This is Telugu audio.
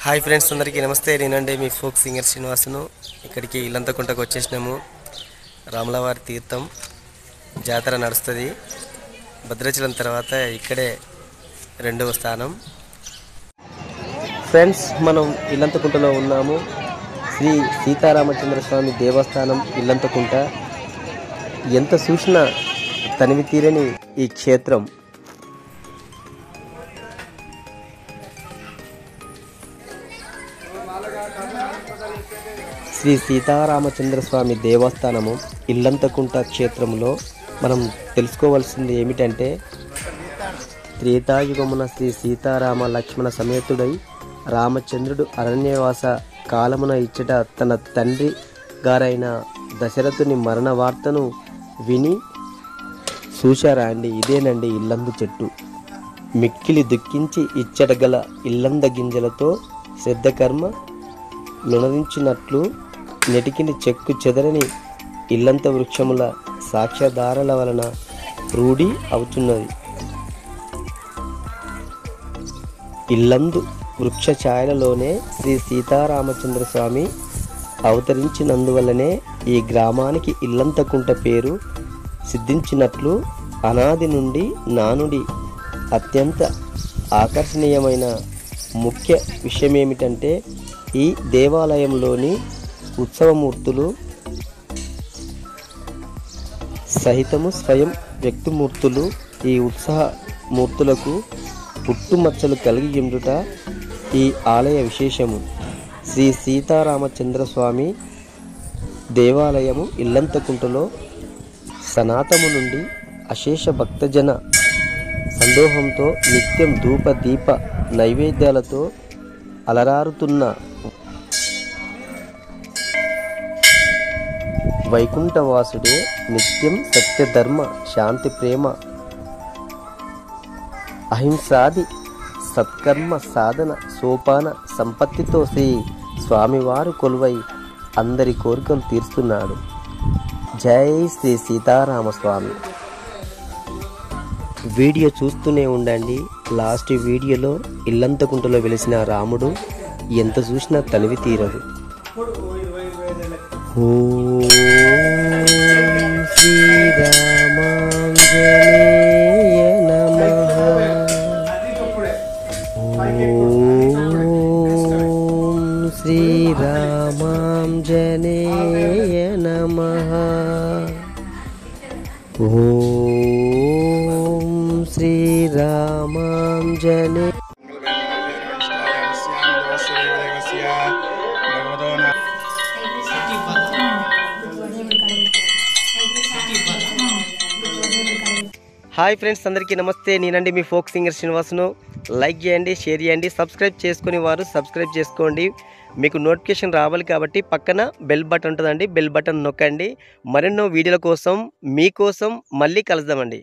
హాయ్ ఫ్రెండ్స్, అందరికీ నమస్తే. నేనండి మీ ఫోక్ సింగర్ శ్రీనివాసును. ఇక్కడికి ఇల్లంతకుంటకు వచ్చేసినాము. రాములవారి తీర్థం జాతర నడుస్తుంది. భద్రాచలం తర్వాత ఇక్కడే రెండవ స్థానం. ఫ్రెండ్స్, మనం ఇల్లంతకుంటలో ఉన్నాము. శ్రీ సీతారామచంద్రస్వామి దేవస్థానం ఇల్లంతకుంట. ఎంత చూసినా తనివి తీరని ఈ క్షేత్రం. శ్రీ సీతారామచంద్రస్వామి దేవస్థానము ఇల్లంతకుంట క్షేత్రంలో మనం తెలుసుకోవాల్సింది ఏమిటంటే, త్రేతాయుగమున శ్రీ సీతారామ లక్ష్మణ సమేతుడై రామచంద్రుడు అరణ్యవాస కాలమున ఇచ్చట తన తండ్రి గారైన దశరథుని మరణ వార్తను విని చూశారా అండి, ఇదేనండి ఇల్లందు చెట్టు. మిక్కిలి దుఃఖించి ఇచ్చట గల ఇల్లంద గింజలతో శ్రద్ధకర్మ లుణరించినట్లు నెటికిని చెక్కు చెదరని ఇల్లంత వృక్షముల సాక్ష్యధారల వలన రూఢి అవుతున్నది. ఇల్లందు వృక్ష ఛాయలలోనే శ్రీ సీతారామచంద్ర స్వామి అవతరించినందువల్లనే ఈ గ్రామానికి ఇల్లంతకుంట పేరు సిద్ధించినట్లు అనాది నుండి నానుడి. అత్యంత ఆకర్షణీయమైన ముఖ్య విషయమేమిటంటే, ఈ దేవాలయంలోని ఉత్సవమూర్తులు సహితము స్వయం వ్యక్తిమూర్తులు. ఈ ఉత్సవమూర్తులకు పుట్టుమచ్చలు కలిగి ఉండుట ఈ ఆలయ విశేషము. శ్రీ సీతారామచంద్రస్వామి దేవాలయము ఇల్లంతకుంటలో సనాతము నుండి అశేష భక్తజన సందోహంతో నిత్యం ధూప దీప నైవేద్యాలతో అలరారుతున్న వైకుంఠవాసుడే నిత్యం సత్యధర్మ శాంతి ప్రేమ అహింసాది సత్కర్మ సాధన సోపాన సంపత్తితో శ్రీ స్వామివారు కొలువై అందరి కోరికలు తీరుస్తున్నాడు. జై శ్రీ సీతారామస్వామి. వీడియో చూస్తూనే ఉండండి. లాస్ట్ వీడియోలో ఇల్లంతకుంటలో వెలిసిన రాముడు ఎంత చూసినా తనివి తీరదు. ఓం శ్రీరామాంజనేయ నమః. ఓం శ్రీరామాంజనేయ నమః. ఓం శ్రీరామాంజనే. హాయ్ ఫ్రెండ్స్, అందరికీ నమస్తే. నేనండి మీ ఫోక్ సింగర్ శ్రీనివాసును. లైక్ చేయండి, షేర్ చేయండి, సబ్స్క్రైబ్ చేసుకుని వారు సబ్స్క్రైబ్ చేసుకోండి. మీకు నోటిఫికేషన్ రావాలి కాబట్టి పక్కన బెల్ బటన్ ఉంటుందండి, బెల్ బటన్ నొక్కండి. మరెన్నో వీడియోల కోసం మీకోసం మళ్ళీ కలుద్దామండి.